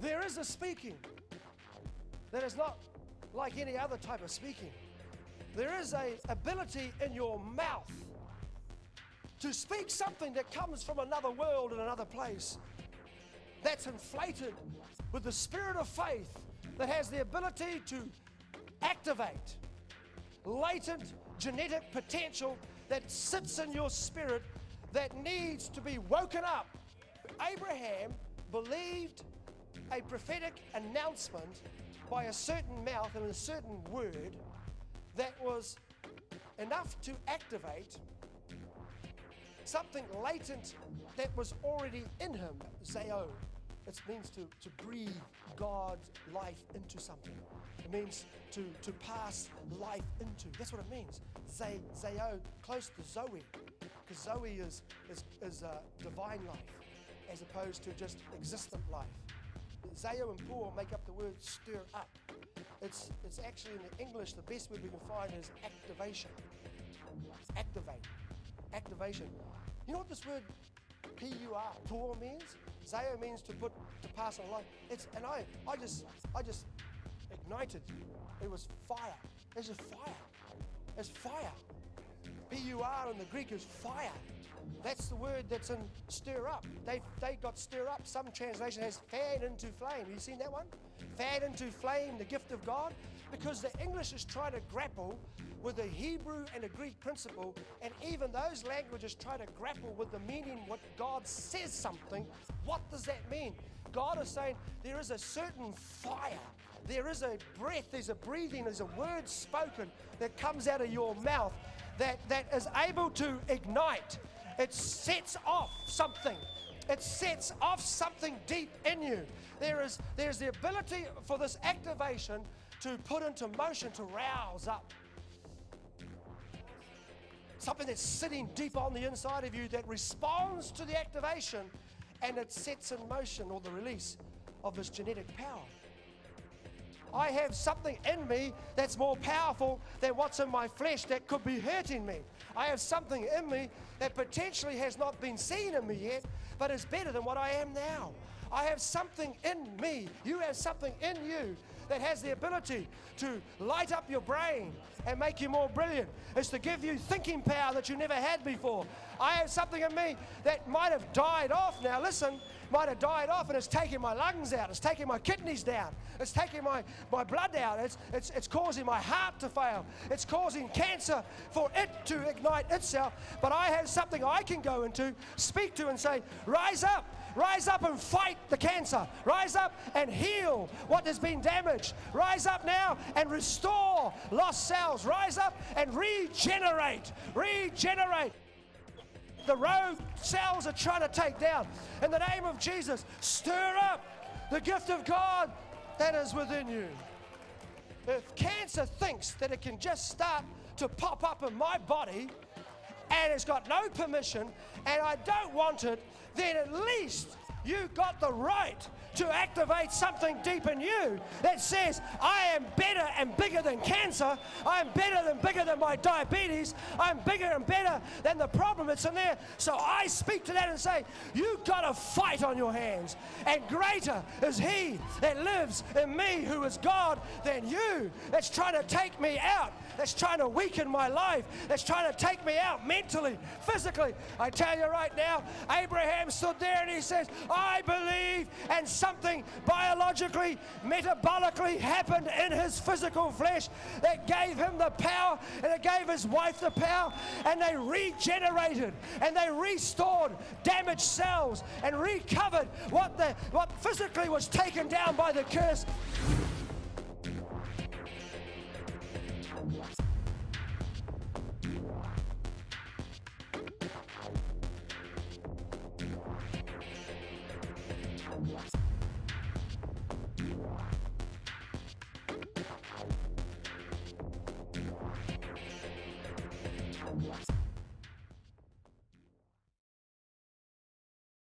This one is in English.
There is a speaking that is not like any other type of speaking. There is an ability in your mouth to speak something that comes from another world and another place, that's inflated with the spirit of faith, that has the ability to activate latent genetic potential that sits in your spirit that needs to be woken up. Abraham believed a prophetic announcement by a certain mouth and a certain word that was enough to activate something latent that was already in him. Zeo. It means to breathe God's life into something. It means to pass life into. That's what it means. Zeo, close to Zoe, because Zoe is divine life as opposed to just existent life. Zeo and Paul make up the word stir up. It's actually in the English, the best word we can find is activation. Activate. Activation. You know what this word P-U-R, pour means? Zeo means to pass on life. I just ignited. It was fire. It's just fire. It's fire. P-U-R in the Greek is fire. That's the word that's in stir up. They got stir up. Some translation has fan into flame. Have you seen that one? Fan into flame, the gift of God. Because the English is trying to grapple with the Hebrew and the Greek principle, and even those languages try to grapple with the meaning, what God says something. What does that mean? God is saying there is a certain fire. There is a breath, there's a breathing, there's a word spoken that comes out of your mouth that is able to ignite. It sets off something. It sets off something deep in you. There's the ability for this activation to put into motion, to rouse up. Something that's sitting deep on the inside of you that responds to the activation, and it sets in motion or the release of this genetic power. I have something in me that's more powerful than what's in my flesh that could be hurting me. I have something in me that potentially has not been seen in me yet, but is better than what I am now. I have something in me. You have something in you that has the ability to light up your brain and make you more brilliant. It's to give you thinking power that you never had before. I have something in me that might have died off now. Listen, might have died off, and it's taking my lungs out. It's taking my kidneys down. It's taking my blood out. It's causing my heart to fail. It's causing cancer for it to ignite itself. But I have something I can go into, speak to, and say, rise up and fight the cancer. Rise up and heal what has been damaged. Rise up now and restore lost cells. Rise up and regenerate. Regenerate. The rogue cells are trying to take down. In the name of Jesus, stir up the gift of God that is within you. If cancer thinks that it can just start to pop up in my body and it's got no permission and I don't want it, then at least you got the right to activate something deep in you that says, I am better and bigger than cancer. I'm better and bigger than my diabetes. I'm bigger and better than the problem that's in there. So I speak to that and say, you've got a fight on your hands. And greater is He that lives in me, who is God, than you, that's trying to take me out, that's trying to weaken my life, that's trying to take me out mentally, physically. I tell you right now, Abraham stood there and he says, I believe, and something biologically, metabolically happened in his physical flesh that gave him the power, and it gave his wife the power, and they regenerated and they restored damaged cells and recovered what physically was taken down by the curse.